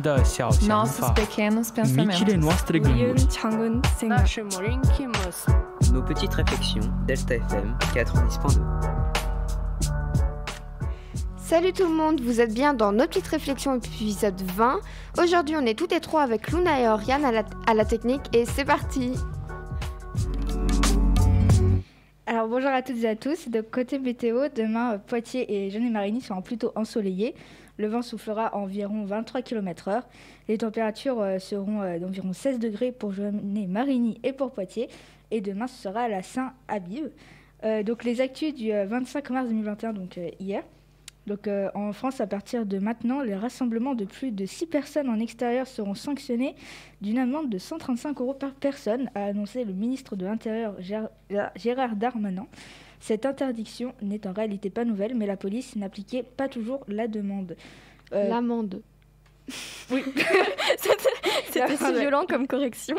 的小想 Nossos 法， pequenos pensamentos. 미칠의 noastre gânduri. 작은 생각. Nos petites réflexions, Delta FM 90.2. Salut tout le monde, vous êtes bien dans nos petites réflexions épisode 20. Aujourd'hui on est toutes et trois avec Luna et Oriane à la technique et c'est parti. Alors bonjour à toutes et à tous, de côté météo, demain Poitiers et Jeanne-et-Marigny seront plutôt ensoleillés. Le vent soufflera à environ 23 km/h. Les températures seront d'environ 16 degrés pour Jeanne-et-Marigny et pour Poitiers. Et demain ce sera à la Saint-Abiv. Donc les actus du 25 mars 2021, donc hier. Donc en France, à partir de maintenant, les rassemblements de plus de 6 personnes en extérieur seront sanctionnés d'une amende de 135 € par personne, a annoncé le ministre de l'Intérieur Gérard Darmanin. Cette interdiction n'est en réalité pas nouvelle, mais la police n'appliquait pas toujours la demande. L'amende. Oui. C'était si violent comme correction.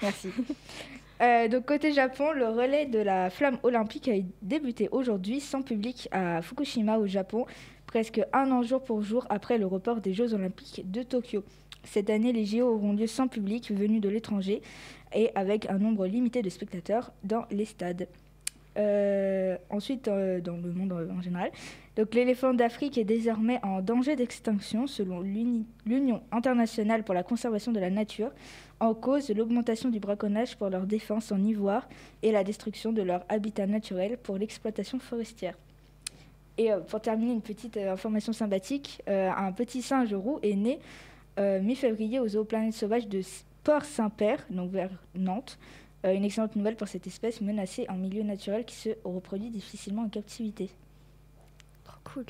Merci. Donc côté Japon, le relais de la flamme olympique a débuté aujourd'hui sans public à Fukushima au Japon, presque un an jour pour jour après le report des Jeux olympiques de Tokyo. Cette année, les JO auront lieu sans public venus de l'étranger et avec un nombre limité de spectateurs dans les stades. Ensuite, dans le monde en général, donc l'éléphant d'Afrique est désormais en danger d'extinction selon l'Union internationale pour la conservation de la nature, en cause de l'augmentation du braconnage pour leur défense en ivoire et la destruction de leur habitat naturel pour l'exploitation forestière. Et pour terminer, une petite information sympathique, un petit singe roux est né mi-février au zooplanète sauvage de Port-Saint-Père, donc vers Nantes. Une excellente nouvelle pour cette espèce menacée en milieu naturel qui se reproduit difficilement en captivité. Trop cool.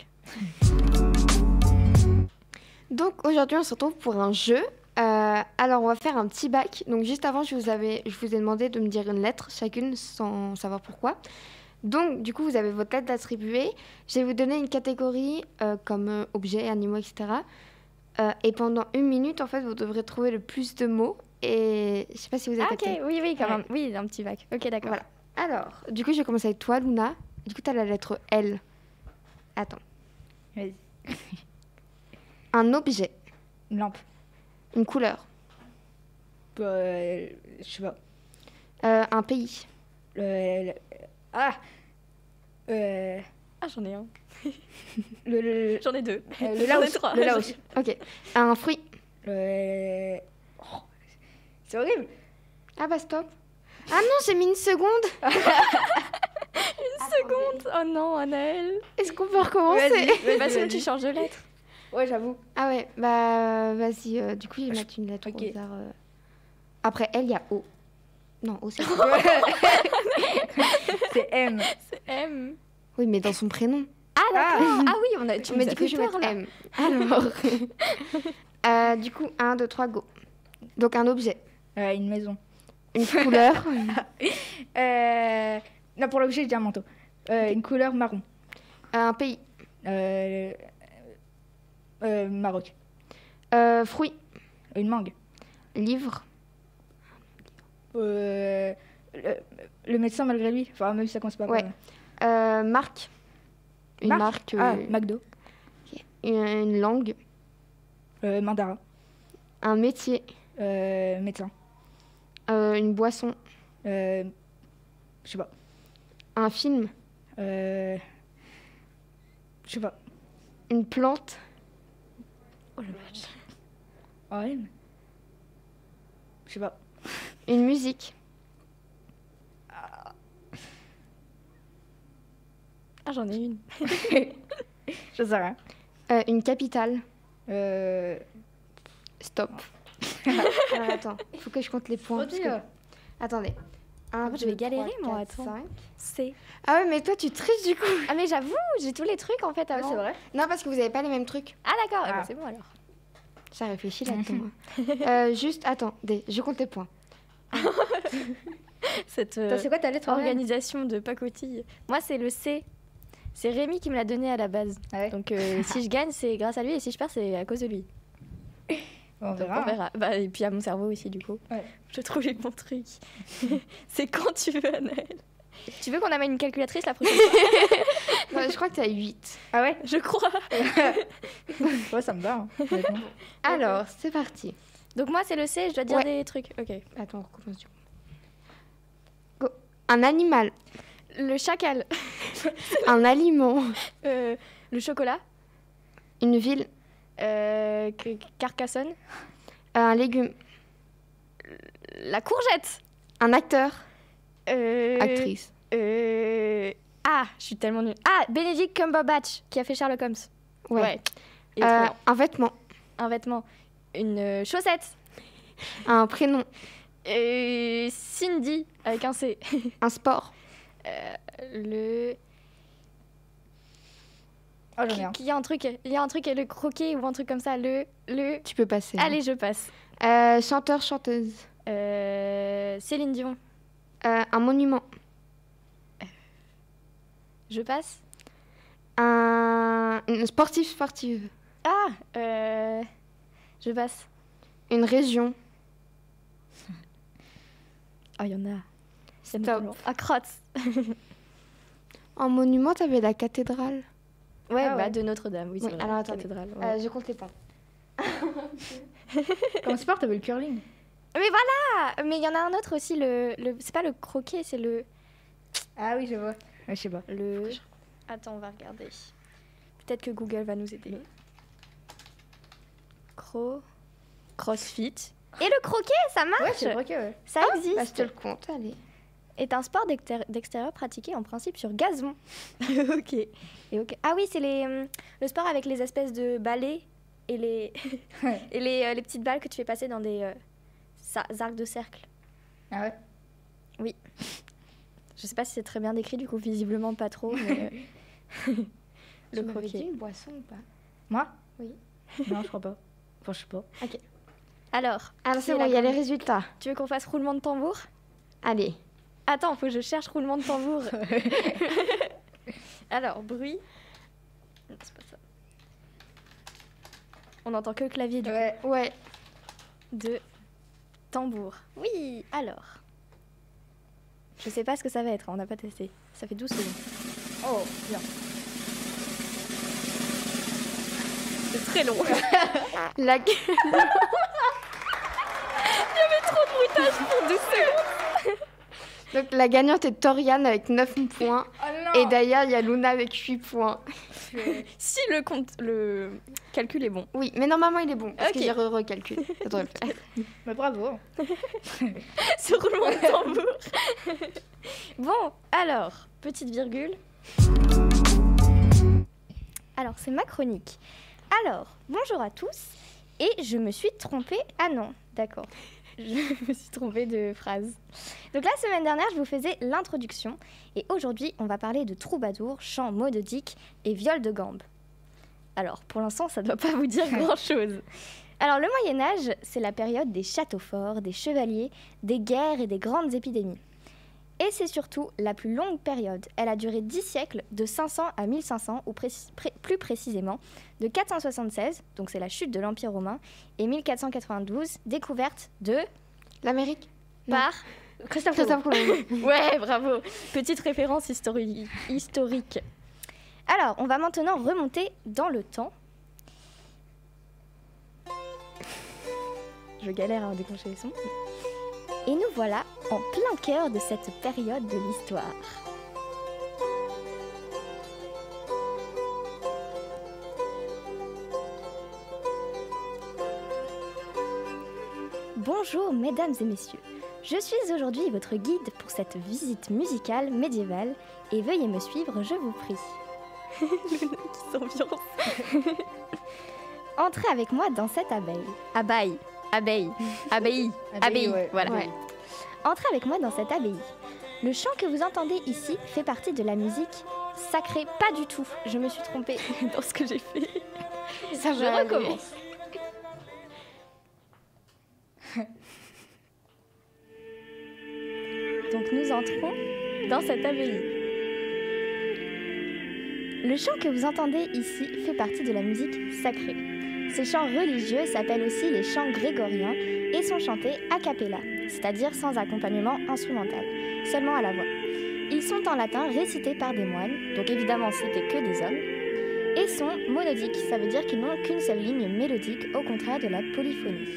Donc aujourd'hui on se retrouve pour un jeu. Alors on va faire un petit bac. Donc juste avant je vous ai demandé de me dire une lettre chacune sans savoir pourquoi. Donc du coup vous avez votre lettre attribuée. Je vais vous donner une catégorie comme objets, animaux, etc. Et pendant 1 minute en fait vous devrez trouver le plus de mots. Et je sais pas si vous avez capté. Ok, oui, quand même. Oui, un petit bac. Ok, d'accord. Voilà. Alors, du coup, je vais commencer avec toi, Luna. Du coup, tu as la lettre L. Attends. Vas-y. Un objet. Une lampe. Une couleur. Je sais pas. Un pays. Ah, j'en ai un. J'en ai 2. Le J'en ai Laos. 3. Le Laos. Ok. Un fruit. C'est horrible. Ah bah stop. Ah non, j'ai mis 1 seconde. Seconde. Oh non, Anaëlle. Est-ce qu'on peut recommencer? Vas-y, Parce que vas-y. tu changes de lettre. Ouais, j'avoue. Ah ouais, bah vas-y. Du coup, je vais mettre une lettre Ok. au hasard. Après L, il y a O. Non, O c'est C'est M. C'est M. Oui, mais dans son prénom. Ah, d'accord. Ah oui, tu Mais nous du as coup, fait je vais peur, mettre là. M. Alors. Du coup, 1, 2, 3, go. Donc un objet. Une maison. Une couleur. Non, pour l'objet, je dis un manteau. Une couleur marron. Un pays. Maroc. Fruit. Une mangue. Livre. Le médecin malgré lui. Enfin, même si ça commence pas Ouais. Marque. Une marque. McDo. Une langue. Mandarin. Un métier. Médecin. Une boisson. Je sais pas. Un film. Je sais pas. Une plante. Oh la vache. Ouais. Je sais pas. Une musique. Ah, j'en ai une. Je sais rien. Une capitale. Stop. Alors, attends, il faut que je compte les points. parce que- Attendez. Je vais galérer, moi, attends. 5. C. Ah ouais, mais toi, tu triches du coup. Ah, mais j'avoue, j'ai tous les trucs en fait avant. C'est vrai. Non, parce que vous n'avez pas les mêmes trucs. Ah, d'accord. Ah. Bah, c'est bon alors. Ça réfléchit là-dedans. Juste, attendez, je compte les points. Cette Attends, c'est quoi ta lettre Oriane organisation de pacotille. Moi, c'est le C. C'est Rémi qui me l'a donné à la base. Ah ouais. Donc, si je gagne, c'est grâce à lui, et si je perds, c'est à cause de lui. On Donc, verra. on verra. Bah, et puis à mon cerveau aussi, du coup. Ouais. Je trouve les bons trucs. C'est quand tu veux, Anaëlle. Tu veux qu'on amène une calculatrice la prochaine fois? Non, je crois que tu as 8. Ah ouais? Je crois. Ouais, ça me va. Hein, honnêtement. Alors, c'est parti. Donc moi, c'est le C, je dois dire Ouais. des trucs. Ok. Attends, on recommence du coup. Go. Un animal. Le chacal. Un aliment. Le chocolat. Une ville. Carcassonne. Un légume. La courgette. Un acteur. Actrice. Actrice. Ah, je suis tellement nulle. Ah, Benedict Cumberbatch, qui a fait Sherlock Holmes. Ouais. Il est trop bien. Un vêtement. Un vêtement. Une chaussette. Un prénom. Cindy, avec un C. Un sport. Le... Oh, j'en ai un. Il y a un truc, le croquet ou un truc comme ça. Le... Tu peux passer. Allez, je passe. Chanteur, chanteuse. Céline Dion. Un monument. Je passe. Une sportif, sportive. Ah, je passe. Une région. Oh, il y en a. Stop. Ah, Crotz. En monument, t'avais la cathédrale. Ouais, Ah bah ouais. de Notre-Dame, oui, c'est Oui, vrai. alors, attendez. Cathédrale, ouais. Je compte les points. Comme sport, t'avais le curling. Mais voilà. Mais il y en a un autre aussi, c'est pas le croquet, c'est le... Ah oui, je vois. Ouais, je sais pas. Attends, on va regarder. Peut-être que Google va nous aider. Crossfit. Et le croquet, ça marche. Ouais, c'est vrai que ouais. Ça existe. Bah, je te le compte, allez. Est un sport d'extérieur pratiqué en principe sur gazon. Ok. Ah oui, c'est le sport avec les espèces de balais et les et les petites balles que tu fais passer dans des arcs de cercle. Ah ouais. Je sais pas si c'est très bien décrit, du coup visiblement pas trop. Mais, le Tu m'avais dit croquet. une boisson ou pas? Moi? Oui. Non, je crois pas. Enfin, je sais pas. Alors, Alors, qui c'est est bon, la il y a les grande- résultats. tu veux qu'on fasse roulement de tambour? Allez. Attends, faut que je cherche roulement de tambour. Alors, bruit. Non, c'est pas ça. On entend que le clavier du Ouais. Ouais. de tambour. Oui, alors. Je sais pas ce que ça va être, hein, on n'a pas testé. Ça fait 12 secondes. Oh, bien. C'est très long. La... Trop de bruitage pour 12 secondes. Donc, la gagnante est Toriane avec 9 points. Oh non. Et derrière, il y a Luna avec 8 points. Si le calcul est bon. Oui, mais normalement, il est bon. Parce Ok. que j'ai recalculé. Ça devrait le faire. Bah, bravo. Ce roulement de tambour. Bon, alors, petite virgule. Alors, c'est ma chronique. Alors, bonjour à tous. Et je me suis trompée. Ah non, d'accord. Je me suis trompée de phrase. Donc la semaine dernière, je vous faisais l'introduction. Et aujourd'hui, on va parler de troubadour, chant mélodique et viol de gambe. Alors, pour l'instant, ça ne doit pas vous dire grand-chose. Alors, le Moyen-Âge, c'est la période des châteaux forts, des chevaliers, des guerres et des grandes épidémies. Et c'est surtout la plus longue période. Elle a duré 10 siècles, de 500 à 1500, ou plus précisément, de 476, donc c'est la chute de l'Empire romain, et 1492, découverte de... L'Amérique? Non. par... Christophe Colomb. Ouais, bravo. Petite référence historique. Alors, on va maintenant remonter dans le temps. Je galère à déclencher les sons. Et nous voilà en plein cœur de cette période de l'histoire. Bonjour mesdames et messieurs. Je suis aujourd'hui votre guide pour cette visite musicale médiévale et veuillez me suivre, je vous prie. Luna qui s'ambiance. Entrez avec moi dans cette abbaye. Abbaye, ouais. voilà. Ouais. Entrez avec moi dans cette abbaye. Le chant que vous entendez ici fait partie de la musique sacrée. Pas du tout, je me suis trompée dans ce que j'ai fait. Ça Je va aller. recommence. Donc nous entrons dans cette abbaye. Le chant que vous entendez ici fait partie de la musique sacrée. Ces chants religieux s'appellent aussi les chants grégoriens et sont chantés a cappella, c'est-à-dire sans accompagnement instrumental, seulement à la voix. Ils sont en latin récités par des moines, donc évidemment c'était que des hommes, et sont monodiques, ça veut dire qu'ils n'ont qu'une seule ligne mélodique, au contraire de la polyphonie.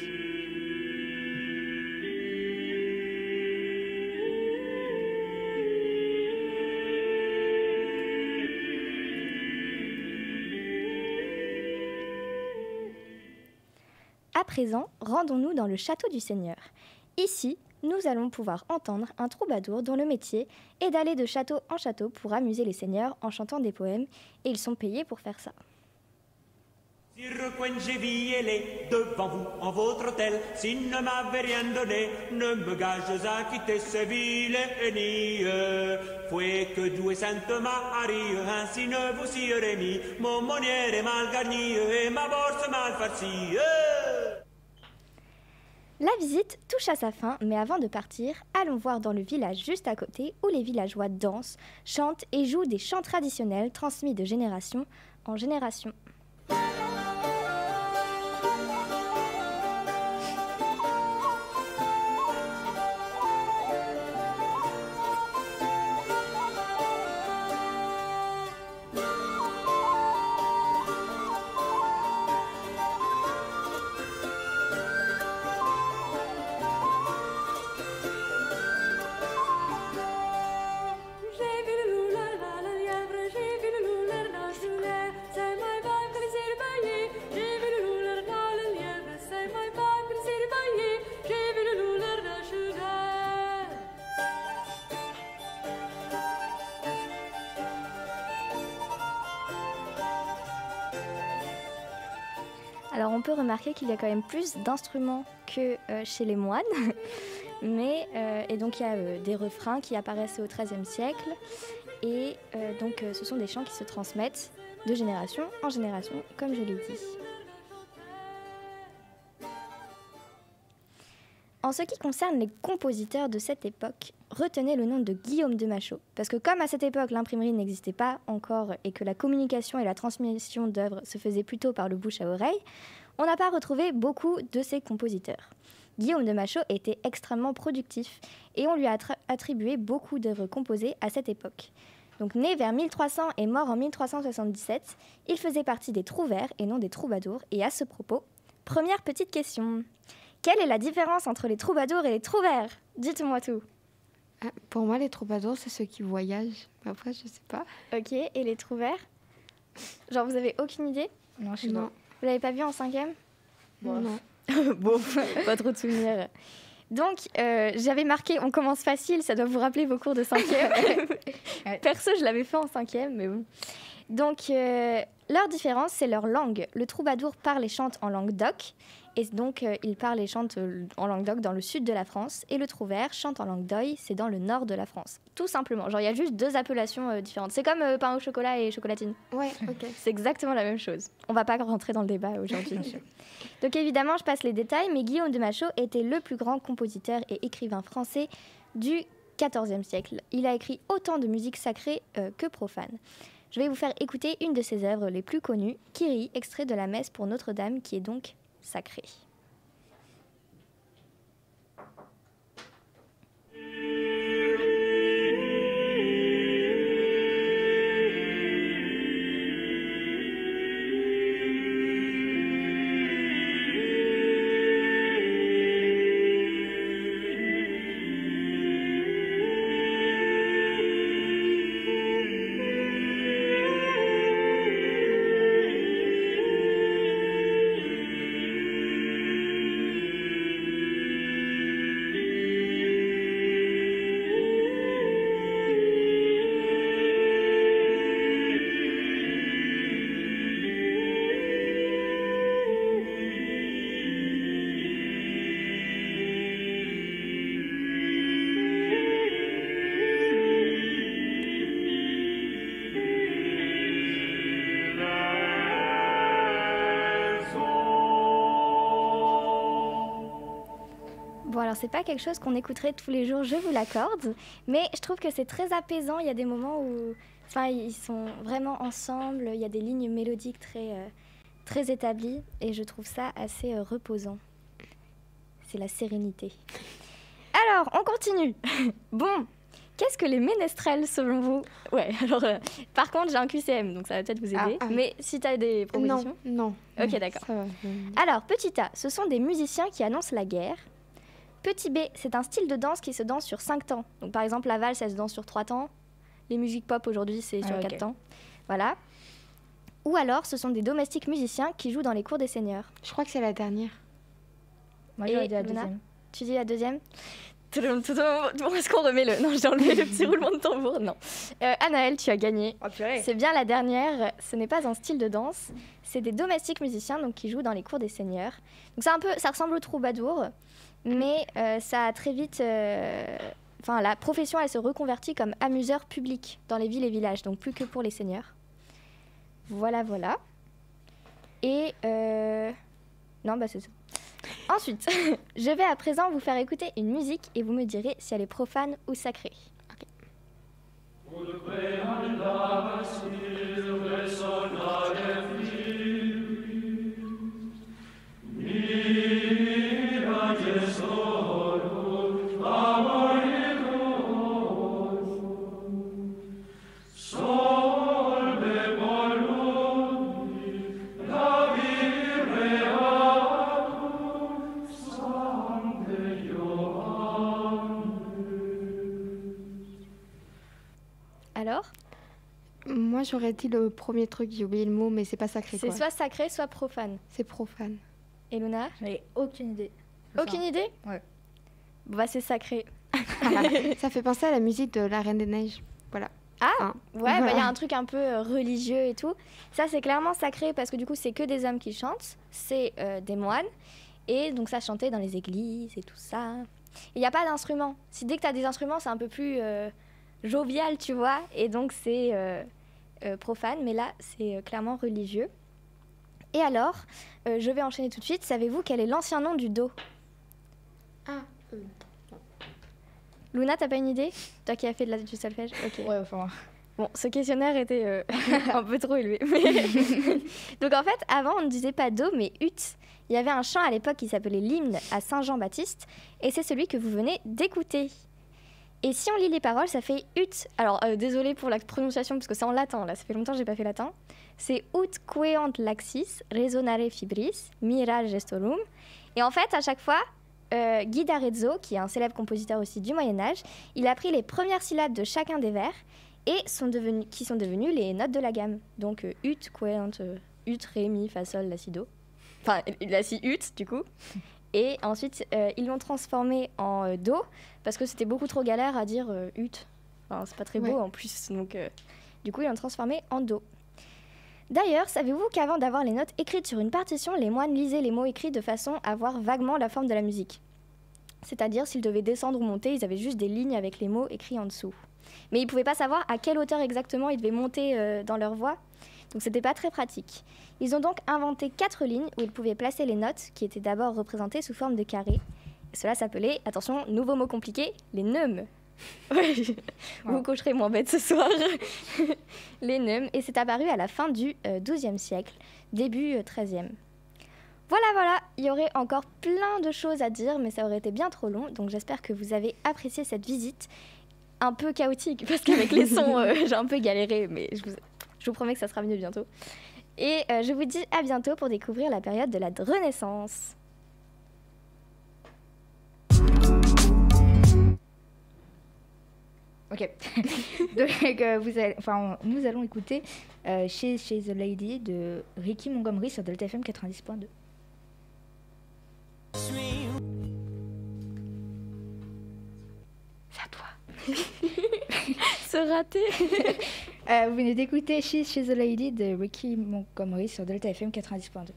À présent, rendons-nous dans le château du Seigneur. Ici, nous allons pouvoir entendre un troubadour dont le métier est d'aller de château en château pour amuser les seigneurs en chantant des poèmes, et ils sont payés pour faire ça. Sire Coingeville, devant vous, en votre hôtel, s'il ne m'avait rien donné, ne me gages à quitter ce ville ennemi. Fouet que doué Sainte Marie, ainsi ne vous s'y aurait mis, mon monnière est mal garni et ma bourse mal farcie. La visite touche à sa fin, mais avant de partir, allons voir dans le village juste à côté où les villageois dansent, chantent et jouent des chants traditionnels transmis de génération en génération. Alors on peut remarquer qu'il y a quand même plus d'instruments que chez les moines, et donc il y a des refrains qui apparaissent au XIIIe siècle, et donc ce sont des chants qui se transmettent de génération en génération, comme je l'ai dit. En ce qui concerne les compositeurs de cette époque, retenez le nom de Guillaume de Machaut, parce que comme à cette époque l'imprimerie n'existait pas encore et que la communication et la transmission d'œuvres se faisaient plutôt par le bouche à oreille, on n'a pas retrouvé beaucoup de ces compositeurs. Guillaume de Machaut était extrêmement productif et on lui a attribué beaucoup d'œuvres composées à cette époque. Donc né vers 1300 et mort en 1377, il faisait partie des trouvères et non des troubadours. Et à ce propos, première petite question. Quelle est la différence entre les troubadours et les trouvères? Dites-moi tout. Pour moi, les troubadours, c'est ceux qui voyagent. Après, je sais pas. Ok, et les trouvères? Genre, vous avez aucune idée? Non, je sais Non. pas. Vous l'avez pas vu en 5e? Non. Bon, pas trop de souvenirs. Donc, j'avais marqué « On commence facile », ça doit vous rappeler vos cours de 5e. Perso, je l'avais fait en 5e, mais bon. Donc, leur différence, c'est leur langue. Le troubadour parle et chante en langue d'oc, et donc il parle et chante en langue d'oc dans le sud de la France, et le trouvère chante en langue d'oï, c'est dans le nord de la France. Tout simplement, genre il y a juste deux appellations différentes. C'est comme pain au chocolat et chocolatine. Ouais, ok. C'est exactement la même chose. On va pas rentrer dans le débat aujourd'hui. Donc évidemment, je passe les détails, mais Guillaume de Machaut était le plus grand compositeur et écrivain français du XIVe siècle. Il a écrit autant de musique sacrée que profane. Je vais vous faire écouter une de ses œuvres les plus connues, Kyrie, extrait de la messe pour Notre-Dame, qui est donc sacrée. Bon, alors c'est pas quelque chose qu'on écouterait tous les jours, je vous l'accorde, mais je trouve que c'est très apaisant. Il y a des moments où ils sont vraiment ensemble, il y a des lignes mélodiques très établies, et je trouve ça assez reposant. C'est la sérénité. Alors, on continue. Bon, Qu'est-ce que les ménestrels selon vous? Ouais, alors par contre j'ai un QCM donc ça va peut-être vous aider. Mais si tu as des propositions? Non. Ok, d'accord. Alors, petit A, ce sont des musiciens qui annoncent la guerre. Petit B, c'est un style de danse qui se danse sur 5 temps. Donc par exemple la valse, elle se danse sur 3 temps. Les musiques pop aujourd'hui c'est sur 4 temps. Voilà. Ou alors ce sont des domestiques musiciens qui jouent dans les cours des seigneurs. Je crois que c'est la dernière. Moi j'aurais dit la deuxième. Tu dis la deuxième? Bon, est-ce qu'on remet le... Non, j'ai enlevé le petit roulement de tambour. Non. Anaëlle, tu as gagné. Oh, purée. C'est bien la dernière. Ce n'est pas un style de danse. C'est des domestiques musiciens donc, qui jouent dans les cours des seigneurs. Donc ça ressemble au troubadour, mais ça a très vite... Enfin, la profession, elle se reconvertit comme amuseur public dans les villes et villages, donc plus que pour les seigneurs. Voilà. Et... Non, bah c'est ça. Ensuite, je vais à présent vous faire écouter une musique et vous me direz si elle est profane ou sacrée. Okay. Alors? Moi, j'aurais dit le premier truc, j'ai oublié le mot, mais c'est pas sacré. C'est soit sacré, soit profane. C'est profane. Et Luna? J'avais aucune idée. Aucune idée? Ouais. Bah, c'est sacré. Ça fait penser à la musique de La Reine des Neiges. Voilà. Ah, ouais, bah, y a un truc un peu religieux et tout. Ça, c'est clairement sacré parce que du coup, c'est que des hommes qui chantent. C'est des moines. Et donc, ça chantait dans les églises et tout ça. Il n'y a pas d'instruments. Dès que tu as des instruments, c'est un peu plus... jovial, tu vois, et donc c'est profane, mais là, c'est clairement religieux. Et alors, je vais enchaîner tout de suite. Savez-vous quel est l'ancien nom du Do? Luna, t'as pas une idée? Toi qui as fait du solfège? Ok. Ouais, enfin... Bon, ce questionnaire était un peu trop élevé. Donc en fait, avant, on ne disait pas Do, mais ut. Il y avait un chant à l'époque qui s'appelait l'hymne à Saint-Jean-Baptiste, et c'est celui que vous venez d'écouter. Et si on lit les paroles, ça fait ut. Alors, désolé pour la prononciation, parce que c'est en latin, là, ça fait longtemps que j'ai pas fait latin. C'est ut queant laxis, resonare fibris, mira gestorum. Et en fait, à chaque fois, Guy d'Arezzo, qui est un célèbre compositeur aussi du Moyen-Âge, il a pris les premières syllabes de chacun des vers et qui sont devenues les notes de la gamme. Donc, ut, queant, ut, ré, mi, fa, sol, la, si, do. Enfin, la, si, ut, du coup. Et ensuite, ils l'ont transformé en do, parce que c'était beaucoup trop galère à dire ut. Enfin, c'est pas très beau en plus, donc du coup, ils l'ont transformé en do. D'ailleurs, savez-vous qu'avant d'avoir les notes écrites sur une partition, les moines lisaient les mots écrits de façon à voir vaguement la forme de la musique? C'est-à-dire, s'ils devaient descendre ou monter, ils avaient juste des lignes avec les mots écrits en dessous. Mais ils ne pouvaient pas savoir à quelle hauteur exactement ils devaient monter dans leur voix. Donc c'était pas très pratique. Ils ont donc inventé 4 lignes où ils pouvaient placer les notes qui étaient d'abord représentées sous forme de carré. Et cela s'appelait, attention, nouveau mot compliqué, les neumes. Oui, vous cocherez moins bête ce soir. Les neumes. Et c'est apparu à la fin du XIIe siècle, début XIIIe. Voilà, il y aurait encore plein de choses à dire, mais ça aurait été bien trop long. Donc j'espère que vous avez apprécié cette visite un peu chaotique, parce qu'avec les sons, j'ai un peu galéré, mais je vous promets que ça sera mieux bientôt. Et je vous dis à bientôt pour découvrir la période de la Renaissance. Ok. Donc, nous allons écouter She's the Lady de Ricky Montgomery sur Delta FM 90.2. C'est à toi. Se rater. Vous venez d'écouter She's the Lady de Ricky Montgomery sur Delta FM 90.2.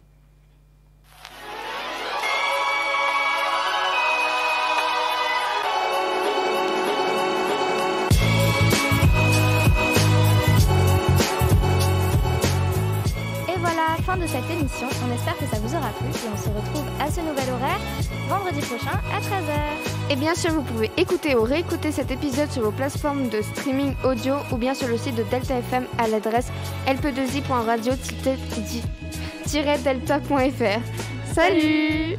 Fin de cette émission, on espère que ça vous aura plu et on se retrouve à ce nouvel horaire vendredi prochain à 13h. Et bien sûr, vous pouvez écouter ou réécouter cet épisode sur vos plateformes de streaming audio ou bien sur le site de Delta FM à l'adresse lp2i.radio-delta.fr. Salut!